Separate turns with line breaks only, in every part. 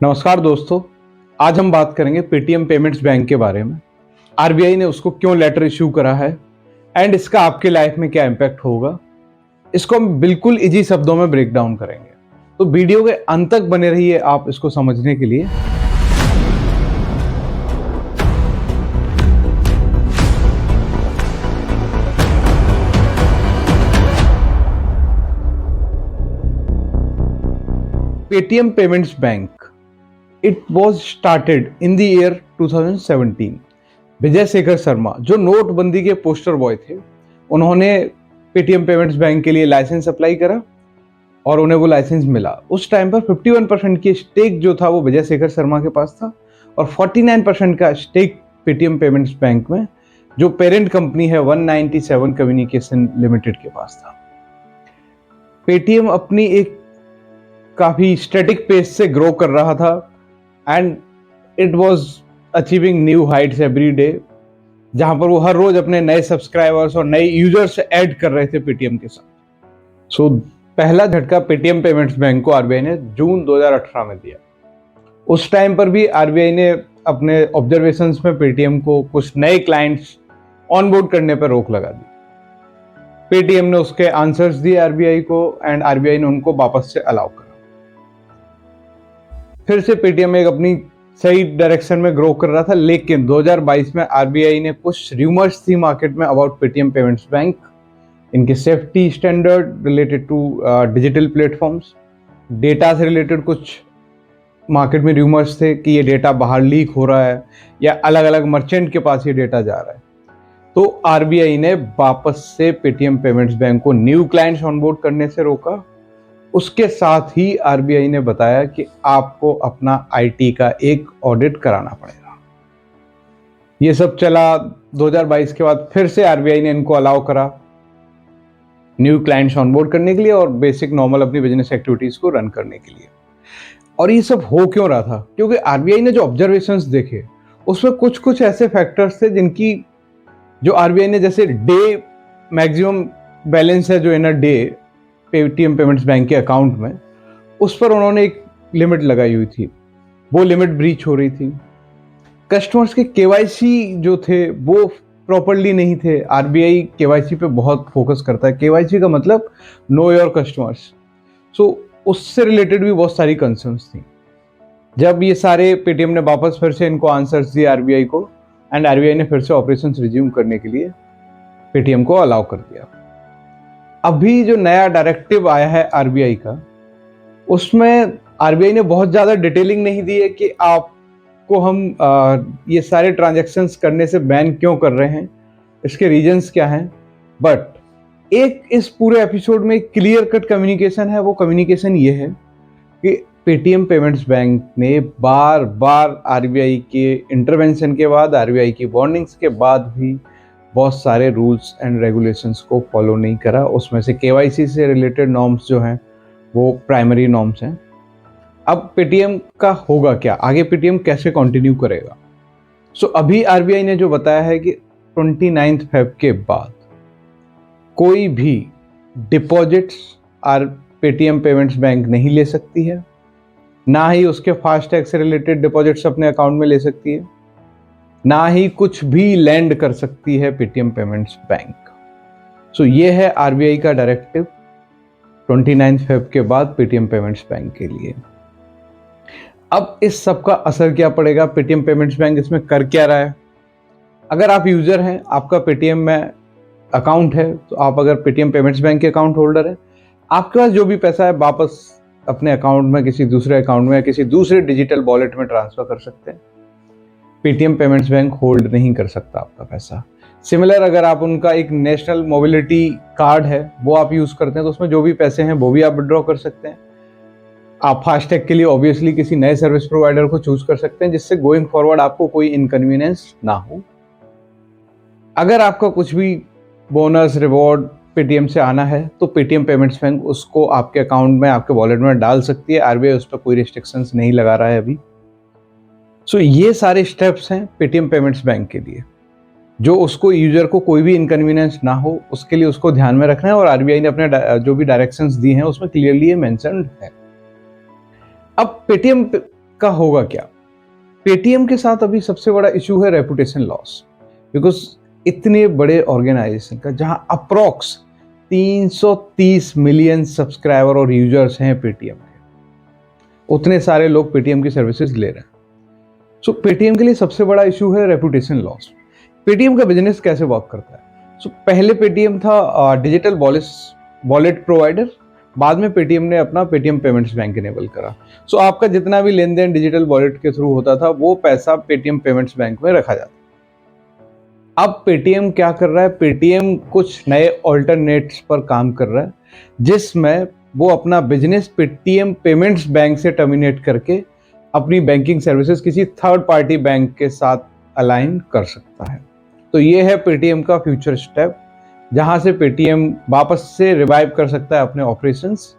नमस्कार दोस्तों। आज हम बात करेंगे पेटीएम पेमेंट्स बैंक के बारे में। आरबीआई ने उसको क्यों लेटर इश्यू करा है एंड इसका आपके लाइफ में क्या इम्पैक्ट होगा, इसको हम बिल्कुल इजी शब्दों में ब्रेक डाउन करेंगे। तो वीडियो के अंत तक बने रहिए आप इसको समझने के लिए। Paytm payments bank, it was started in the year 2017। Vijay Shekhar Sharma जो नोटबंदी के पोस्टर बॉय थे, उन्होंने पेटीएम पेमेंट्स बैंक के लिए लाइसेंस अप्लाई करा और उन्हें वो लाइसेंस मिला। उस टाइम पर 51% की स्टेक जो था वो विजय शेखर शर्मा के पास था और 49% का स्टेक पेटीएम पेमेंट्स बैंक में जो पेरेंट कंपनी है 197 कम्युनिकेशन लिमिटेड के पास था। पेटीएम अपनी एक काफी स्टैटिक पेस से ग्रो कर रहा था and it was achieving new Heights every day, जहां पर वो हर रोज अपने नए सब्सक्राइबर्स और नए यूजर्स ऐड कर रहे थे पेटीएम के साथ। सो पहला झटका पेटीएम पेमेंट्स बैंक को आरबीआई ने जून 2018 में दिया। उस टाइम पर भी आरबीआई ने अपने ऑब्जर्वेशंस में पेटीएम को कुछ नए क्लाइंट्स ऑनबोर्ड करने पर रोक लगा दी। पेटीएम ने उसके आंसर्स दिए आरबीआई को एंड आरबीआई ने उनको वापस से अलाउ करा। फिर से पेटीएम एक अपनी सही डायरेक्शन में ग्रो कर रहा था, लेकिन 2022 में आरबीआई ने कुछ रूमर्स थी मार्केट में अबाउट पेटीएम पेमेंट्स बैंक, इनके safety standard related to digital platforms, data से रिलेटेड कुछ मार्केट में रूमर्स थे कि ये डेटा बाहर लीक हो रहा है या अलग अलग मर्चेंट के पास ये डेटा जा रहा है। तो आरबीआई ने वापस से पेटीएम पेमेंट्स बैंक को न्यू क्लाइंट्स ऑनबोर्ड करने से रोका। उसके साथ ही आरबीआई ने बताया कि आपको अपना आईटी का एक ऑडिट कराना पड़ेगा। ये सब चला 2022 के बाद फिर से आरबीआई ने इनको अलाउ करा न्यू क्लाइंट्स ऑनबोर्ड करने के लिए और बेसिक नॉर्मल अपनी बिजनेस एक्टिविटीज को रन करने के लिए। और ये सब हो क्यों रहा था? क्योंकि आरबीआई ने जो ऑब्जर्वेशंस देखे उसमें कुछ कुछ ऐसे फैक्टर्स थे जिनकी जो आरबीआई ने, जैसे डे मैक्सिमम बैलेंस है जो in a day Paytm payments bank के अकाउंट में, उस पर उन्होंने एक लिमिट लगाई हुई थी, वो लिमिट ब्रीच हो रही थी। कस्टमर्स के केवाईसी जो थे वो प्रॉपर्ली नहीं थे। आरबीआई केवाईसी पे बहुत फोकस करता है। केवाईसी का मतलब नो योर कस्टमर्स। सो उससे रिलेटेड भी बहुत सारी कंसर्न्स थी। जब ये सारे पेटीएम ने वापस फिर से इनको आंसर्स दिए आरबीआई को एंड आरबीआई ने फिर से ऑपरेशंस रिज्यूम करने के लिए पेटीएम को अलाउ कर दिया। अभी जो नया डायरेक्टिव आया है आरबीआई का, उसमें आरबीआई ने बहुत ज़्यादा डिटेलिंग नहीं दी है कि आपको हम ये सारे ट्रांजैक्शंस करने से बैन क्यों कर रहे हैं, इसके रीजंस क्या हैं। बट एक इस पूरे एपिसोड में क्लियर कट कम्युनिकेशन है। वो कम्युनिकेशन ये है कि पेटीएम पेमेंट्स बैंक ने बार बार आरबीआई के इंटरवेंशन के बाद, आरबीआई की वार्निंग्स के बाद भी बहुत सारे रूल्स एंड रेगुलेशंस को फॉलो नहीं करा। उसमें से केवाईसी से रिलेटेड नॉर्म्स जो हैं वो प्राइमरी नॉर्म्स हैं। अब पेटीएम का होगा क्या आगे, पेटीएम कैसे कंटिन्यू करेगा? सो अभी आरबीआई ने जो बताया है कि 29 फेब के बाद कोई भी डिपॉजिट्स पेटीएम पेमेंट्स बैंक नहीं ले सकती है, ना ही उसके फास्टैग से रिलेटेड डिपॉजिट्स अपने अकाउंट में ले सकती है, ना ही कुछ भी लैंड कर सकती है पेटीएम पेमेंट्स बैंक। सो ये है आरबीआई का डायरेक्टिव 29 फेब के बाद पेटीएम पेमेंट्स बैंक के लिए। अब इस सब का असर क्या पड़ेगा? पेटीएम पेमेंट्स बैंक इसमें कर क्या रहा है? अगर आप यूजर हैं, आपका पेटीएम में अकाउंट है, तो आप अगर पेटीएम पेमेंट्स बैंक के अकाउंट होल्डर है, आपके पास जो भी पैसा है वापस अपने अकाउंट में किसी दूसरे अकाउंट में या किसी दूसरे डिजिटल वॉलेट में ट्रांसफर कर सकते हैं। पेटीएम पेमेंट्स बैंक होल्ड नहीं कर सकता आपका पैसा। सिमिलर अगर आप उनका एक नेशनल मोबिलिटी कार्ड है वो आप यूज करते हैं, तो उसमें जो भी पैसे हैं वो भी आप विड्रॉ कर सकते हैं। आप फास्टैग के लिए ऑब्वियसली किसी नए सर्विस प्रोवाइडर को चूज कर सकते हैं, जिससे गोइंग फॉरवर्ड आपको कोई इनकन्वीनियंस ना हो। अगर आपका कुछ भी बोनस रिवॉर्ड पेटीएम से आना है तो पेटीएम पेमेंट्स बैंक उसको आपके अकाउंट में, आपके वॉलेट में डाल सकती है। आरबीआई उस पर कोई रिस्ट्रिक्शंस नहीं लगा रहा है अभी। सो ये सारे स्टेप्स हैं पेटीएम पेमेंट्स बैंक के लिए, जो उसको यूजर को कोई भी इनकन्वीनियंस ना हो उसके लिए उसको ध्यान में रखना है। और आरबीआई ने अपने जो भी डायरेक्शंस दी हैं उसमें क्लियरली ये मेंशन्ड है। अब पेटीएम का होगा क्या? पेटीएम के साथ अभी सबसे बड़ा इशू है रेपुटेशन लॉस, बिकॉज इतने बड़े ऑर्गेनाइजेशन का जहां अप्रॉक्स 330 मिलियन सब्सक्राइबर और यूजर्स हैं पेटीएम के, उतने सारे लोग पेटीएम की सर्विसेज ले रहे हैं। सो पेटीएम के लिए सबसे बड़ा इशू है रेपुटेशन लॉस। पेटीएम का बिजनेस कैसे वर्क करता है? पहले पेटीएम था डिजिटल वॉलेट प्रोवाइडर, बाद में पेटीएम ने अपना पेटीएम पेमेंट्स बैंक इनेबल करा। आपका जितना भी लेन देन डिजिटल वॉलेट के थ्रू होता था वो पैसा पेटीएम पेमेंट्स बैंक में रखा जाता। अब पेटीएम क्या कर रहा है? पेटीएम कुछ नए ऑल्टरनेट्स पर काम कर रहा है, जिसमें वो अपना बिजनेस पेटीएम पेमेंट्स बैंक से टर्मिनेट करके अपनी बैंकिंग सर्विसेज किसी थर्ड पार्टी बैंक के साथ अलाइन कर सकता है। तो ये है पेटीएम का फ्यूचर स्टेप, जहां से पेटीएम वापस से रिवाइव कर सकता है अपने ऑपरेशंस।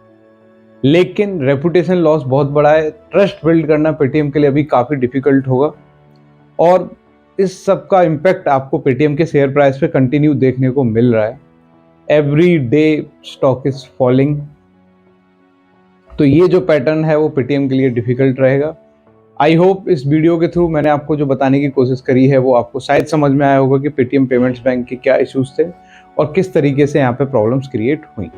लेकिन रेपुटेशन लॉस बहुत बड़ा है, ट्रस्ट बिल्ड करना पेटीएम के लिए अभी काफ़ी डिफिकल्ट होगा, और इस सब का इम्पैक्ट आपको पेटीएम के शेयर प्राइस पे कंटिन्यू देखने को मिल रहा है। Every day stock is falling. तो ये जो पैटर्न है वो पेटीएम के लिए डिफिकल्ट रहेगा। आई होप इस वीडियो के थ्रू मैंने आपको जो बताने की कोशिश करी है वो आपको शायद समझ में आया होगा कि पेटीएम पेमेंट्स बैंक के क्या इश्यूज थे और किस तरीके से यहाँ पे प्रॉब्लम्स क्रिएट हुई।